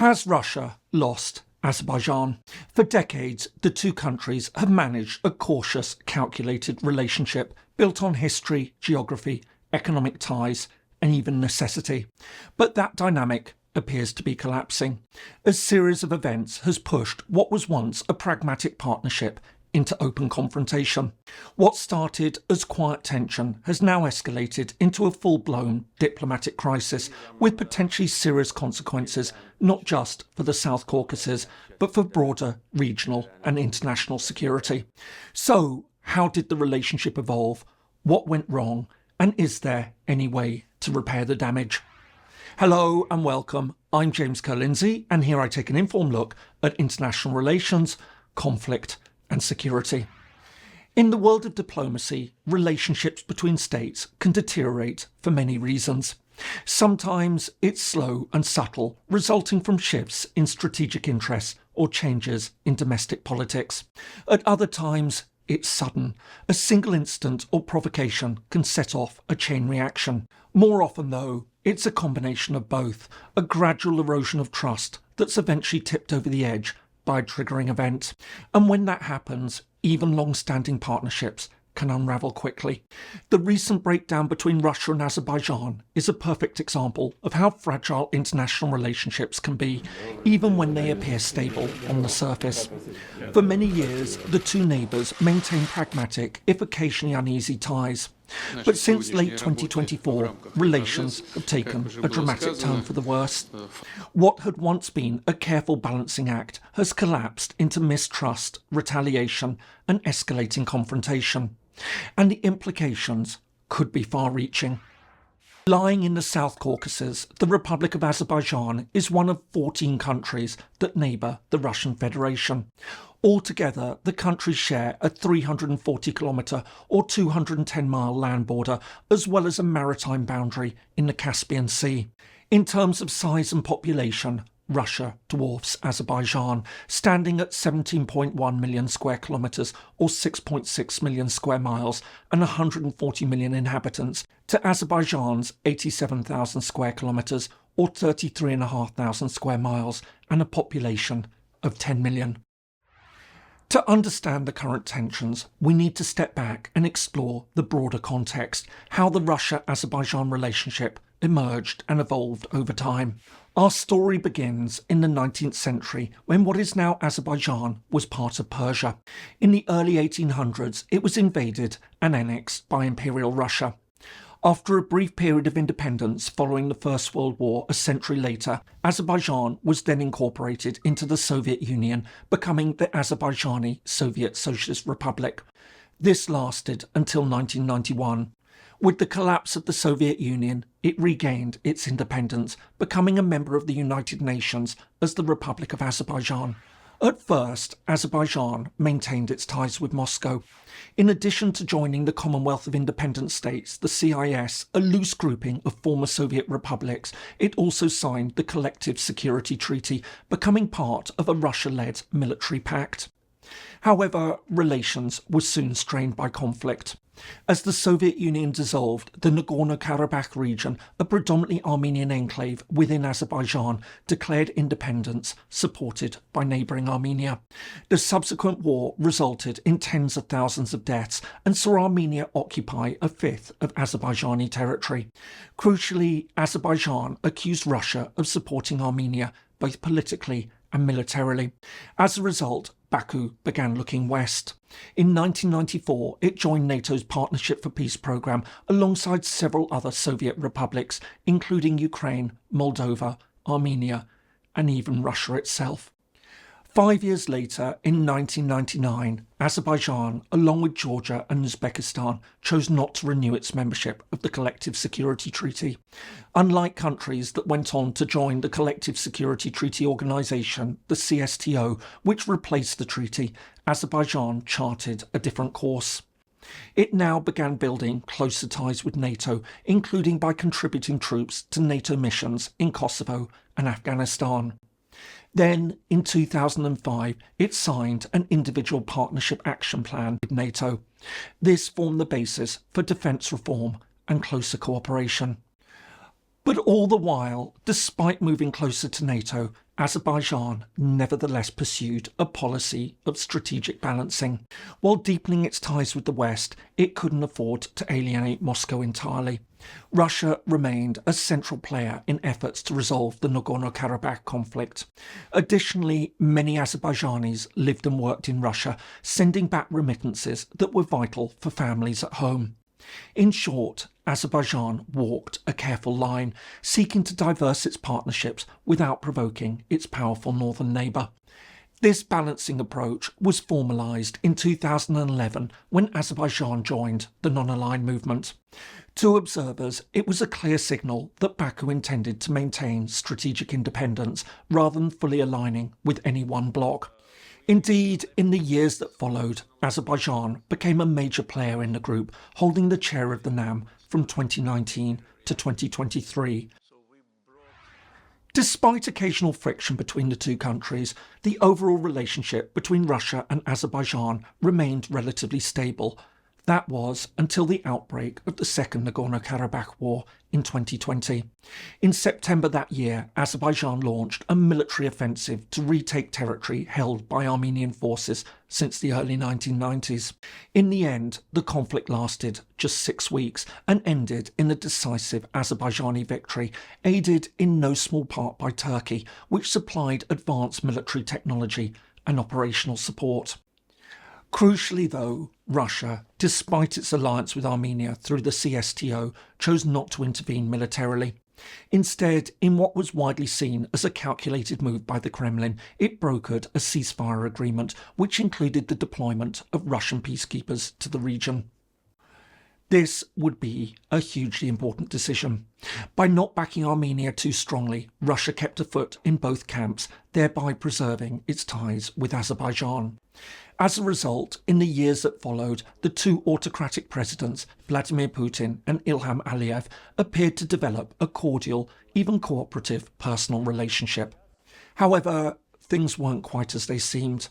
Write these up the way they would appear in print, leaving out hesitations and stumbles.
Has Russia lost Azerbaijan? For decades, the two countries have managed a cautious, calculated relationship built on history, geography, economic ties, and even necessity. But that dynamic appears to be collapsing. A series of events has pushed what was once a pragmatic partnership into open confrontation. What started as quiet tension has now escalated into a full-blown diplomatic crisis with potentially serious consequences, not just for the South Caucasus, but for broader regional and international security. So, how did the relationship evolve? What went wrong? And is there any way to repair the damage? Hello and welcome. I'm James Ker-Lindsay, and here I take an informed look at international relations, conflict, and security. In the world of diplomacy, relationships between states can deteriorate for many reasons. Sometimes it's slow and subtle, resulting from shifts in strategic interests or changes in domestic politics. At other times, it's sudden. A single incident or provocation can set off a chain reaction. More often, though, it's a combination of both, a gradual erosion of trust that's eventually tipped over the edge by a triggering event. And when that happens, even long-standing partnerships can unravel quickly. The recent breakdown between Russia and Azerbaijan is a perfect example of how fragile international relationships can be, even when they appear stable on the surface. For many years, the two neighbours maintained pragmatic, if occasionally uneasy, ties. But since late 2024, relations have taken a dramatic turn for the worse. What had once been a careful balancing act has collapsed into mistrust, retaliation, and escalating confrontation. And the implications could be far-reaching. Lying in the South Caucasus, the Republic of Azerbaijan is one of 14 countries that neighbour the Russian Federation. Altogether, the countries share a 340-kilometre or 210-mile land border, as well as a maritime boundary in the Caspian Sea. In terms of size and population, Russia dwarfs Azerbaijan, standing at 17.1 million square kilometres or 6.6 million square miles and 140 million inhabitants, to Azerbaijan's 87,000 square kilometres or 33,500 square miles and a population of 10 million. To understand the current tensions, we need to step back and explore the broader context, how the Russia-Azerbaijan relationship emerged and evolved over time. Our story begins in the 19th century, when what is now Azerbaijan was part of Persia. In the early 1800s, it was invaded and annexed by Imperial Russia. After a brief period of independence following the First World War a century later, Azerbaijan was then incorporated into the Soviet Union, becoming the Azerbaijani Soviet Socialist Republic. This lasted until 1991. With the collapse of the Soviet Union, it regained its independence, becoming a member of the United Nations as the Republic of Azerbaijan. At first, Azerbaijan maintained its ties with Moscow. In addition to joining the Commonwealth of Independent States, the CIS, a loose grouping of former Soviet republics, it also signed the Collective Security Treaty, becoming part of a Russia-led military pact. However, relations were soon strained by conflict. As the Soviet Union dissolved, the Nagorno-Karabakh region, a predominantly Armenian enclave within Azerbaijan, declared independence, supported by neighbouring Armenia. The subsequent war resulted in tens of thousands of deaths and saw Armenia occupy a fifth of Azerbaijani territory. Crucially, Azerbaijan accused Russia of supporting Armenia, both politically and militarily. As a result, Baku began looking west. In 1994, it joined NATO's Partnership for Peace programme alongside several other Soviet republics, including Ukraine, Moldova, Armenia, and even Russia itself. 5 years later, in 1999, Azerbaijan, along with Georgia and Uzbekistan, chose not to renew its membership of the Collective Security Treaty. Unlike countries that went on to join the Collective Security Treaty Organisation, the CSTO, which replaced the treaty, Azerbaijan charted a different course. It now began building closer ties with NATO, including by contributing troops to NATO missions in Kosovo and Afghanistan. Then, in 2005, it signed an individual partnership action plan with NATO. This formed the basis for defence reform and closer cooperation. But all the while, despite moving closer to NATO, Azerbaijan nevertheless pursued a policy of strategic balancing. While deepening its ties with the West, it couldn't afford to alienate Moscow entirely. Russia remained a central player in efforts to resolve the Nagorno-Karabakh conflict. Additionally, many Azerbaijanis lived and worked in Russia, sending back remittances that were vital for families at home. In short, Azerbaijan walked a careful line, seeking to diverse its partnerships without provoking its powerful northern neighbour. This balancing approach was formalised in 2011 when Azerbaijan joined the non-aligned movement. To observers, it was a clear signal that Baku intended to maintain strategic independence rather than fully aligning with any one bloc. Indeed, in the years that followed, Azerbaijan became a major player in the group, holding the chair of the NAM from 2019 to 2023. Despite occasional friction between the two countries, the overall relationship between Russia and Azerbaijan remained relatively stable. That was until the outbreak of the Second Nagorno-Karabakh War in 2020. In September that year, Azerbaijan launched a military offensive to retake territory held by Armenian forces since the early 1990s. In the end, the conflict lasted just 6 weeks and ended in a decisive Azerbaijani victory, aided in no small part by Turkey, which supplied advanced military technology and operational support. Crucially, though, Russia, despite its alliance with Armenia through the CSTO, chose not to intervene militarily. Instead, in what was widely seen as a calculated move by the Kremlin, it brokered a ceasefire agreement which included the deployment of Russian peacekeepers to the region. This would be a hugely important decision. By not backing Armenia too strongly, Russia kept a foot in both camps, thereby preserving its ties with Azerbaijan. As a result, in the years that followed, the two autocratic presidents, Vladimir Putin and Ilham Aliyev, appeared to develop a cordial, even cooperative, personal relationship. However, things weren't quite as they seemed.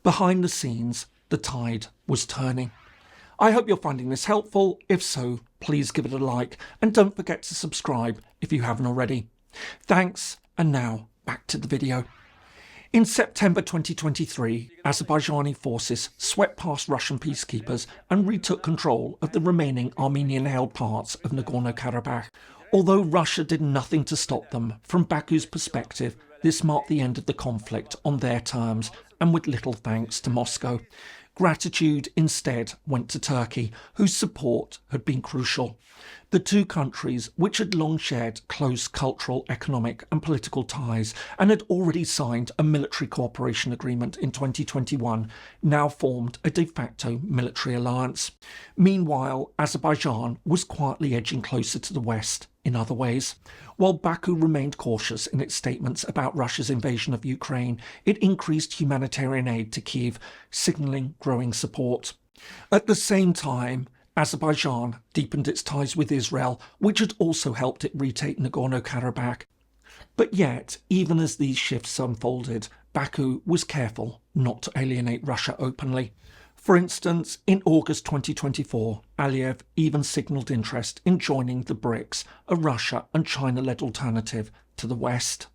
Behind the scenes, the tide was turning. I hope you're finding this helpful. If so, please give it a like and don't forget to subscribe if you haven't already. Thanks, and now back to the video. In September 2023, Azerbaijani forces swept past Russian peacekeepers and retook control of the remaining Armenian-held parts of Nagorno-Karabakh. Although Russia did nothing to stop them, from Baku's perspective, this marked the end of the conflict on their terms and with little thanks to Moscow. Gratitude instead went to Turkey, whose support had been crucial. The two countries, which had long shared close cultural, economic and political ties and had already signed a military cooperation agreement in 2021, now formed a de facto military alliance. Meanwhile, Azerbaijan was quietly edging closer to the West in other ways. While Baku remained cautious in its statements about Russia's invasion of Ukraine, it increased humanitarian aid to Kyiv, signalling growing support. At the same time, Azerbaijan deepened its ties with Israel, which had also helped it retake Nagorno-Karabakh. But yet, even as these shifts unfolded, Baku was careful not to alienate Russia openly. For instance, in August 2024, Aliyev even signalled interest in joining the BRICS, a Russia and China-led alternative to the West.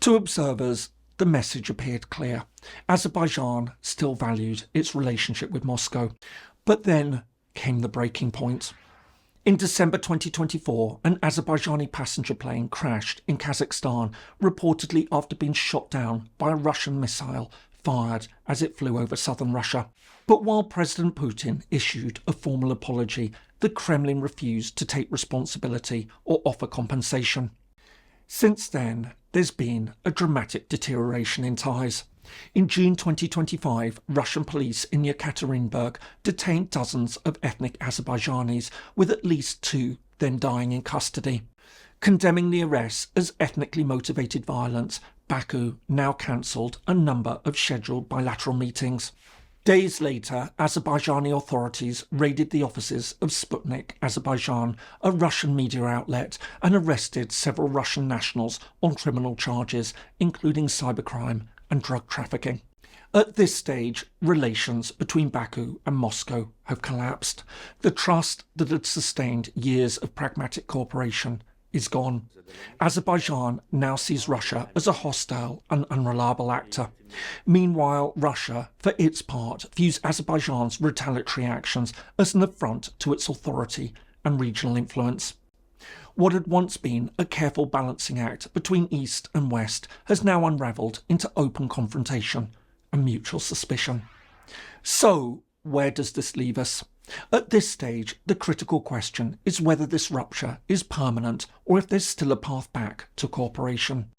To observers, the message appeared clear. Azerbaijan still valued its relationship with Moscow. But then came the breaking point. In December 2024, an Azerbaijani passenger plane crashed in Kazakhstan, reportedly after being shot down by a Russian missile fired as it flew over southern Russia. But while President Putin issued a formal apology, the Kremlin refused to take responsibility or offer compensation. Since then, there's been a dramatic deterioration in ties. In June 2025, Russian police in Yekaterinburg detained dozens of ethnic Azerbaijanis, with at least 2 then dying in custody. Condemning the arrests as ethnically motivated violence, Baku now cancelled a number of scheduled bilateral meetings. Days later, Azerbaijani authorities raided the offices of Sputnik Azerbaijan, a Russian media outlet, and arrested several Russian nationals on criminal charges, including cybercrime and drug trafficking. At this stage, relations between Baku and Moscow have collapsed. The trust that had sustained years of pragmatic cooperation is gone. Azerbaijan now sees Russia as a hostile and unreliable actor. Meanwhile, Russia, for its part, views Azerbaijan's retaliatory actions as an affront to its authority and regional influence. What had once been a careful balancing act between East and West has now unravelled into open confrontation and mutual suspicion. So, where does this leave us? At this stage, the critical question is whether this rupture is permanent or if there's still a path back to cooperation.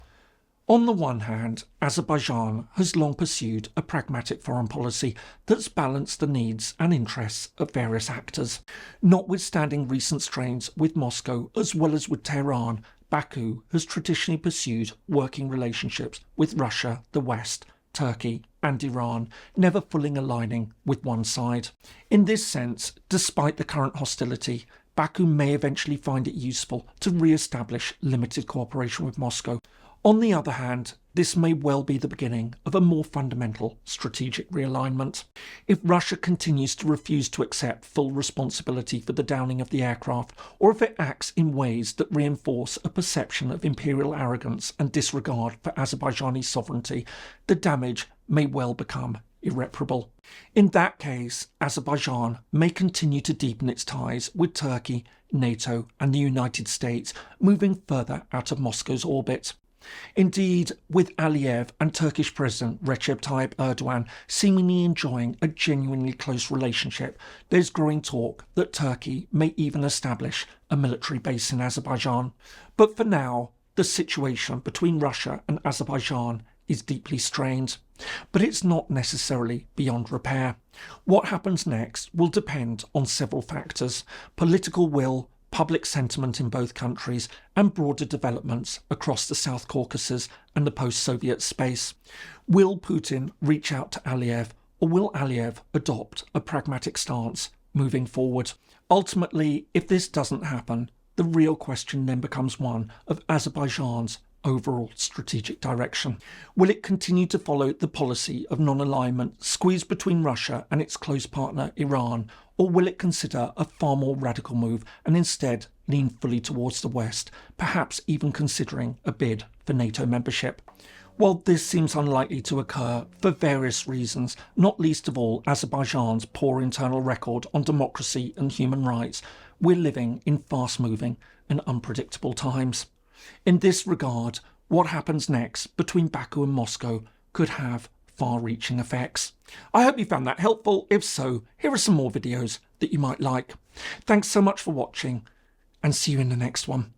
On the one hand, Azerbaijan has long pursued a pragmatic foreign policy that's balanced the needs and interests of various actors. Notwithstanding recent strains with Moscow as well as with Tehran, Baku has traditionally pursued working relationships with Russia, the West, Turkey and Iran, never fully aligning with one side. In this sense, despite the current hostility, Baku may eventually find it useful to re-establish limited cooperation with Moscow. On the other hand, this may well be the beginning of a more fundamental strategic realignment. If Russia continues to refuse to accept full responsibility for the downing of the aircraft, or if it acts in ways that reinforce a perception of imperial arrogance and disregard for Azerbaijani sovereignty, the damage may well become irreparable. In that case, Azerbaijan may continue to deepen its ties with Turkey, NATO and the United States, moving further out of Moscow's orbit. Indeed, with Aliyev and Turkish President Recep Tayyip Erdogan seemingly enjoying a genuinely close relationship, there's growing talk that Turkey may even establish a military base in Azerbaijan. But for now, the situation between Russia and Azerbaijan is deeply strained. But it's not necessarily beyond repair. What happens next will depend on several factors: political will, public sentiment in both countries, and broader developments across the South Caucasus and the post-Soviet space. Will Putin reach out to Aliyev, or will Aliyev adopt a pragmatic stance moving forward? Ultimately, if this doesn't happen, the real question then becomes one of Azerbaijan's overall strategic direction. Will it continue to follow the policy of non-alignment, squeezed between Russia and its close partner Iran, or will it consider a far more radical move and instead lean fully towards the West, perhaps even considering a bid for NATO membership? While this seems unlikely to occur for various reasons, not least of all Azerbaijan's poor internal record on democracy and human rights, we're living in fast-moving and unpredictable times. In this regard, what happens next between Baku and Moscow could have far-reaching effects. I hope you found that helpful. If so, here are some more videos that you might like. Thanks so much for watching, and see you in the next one.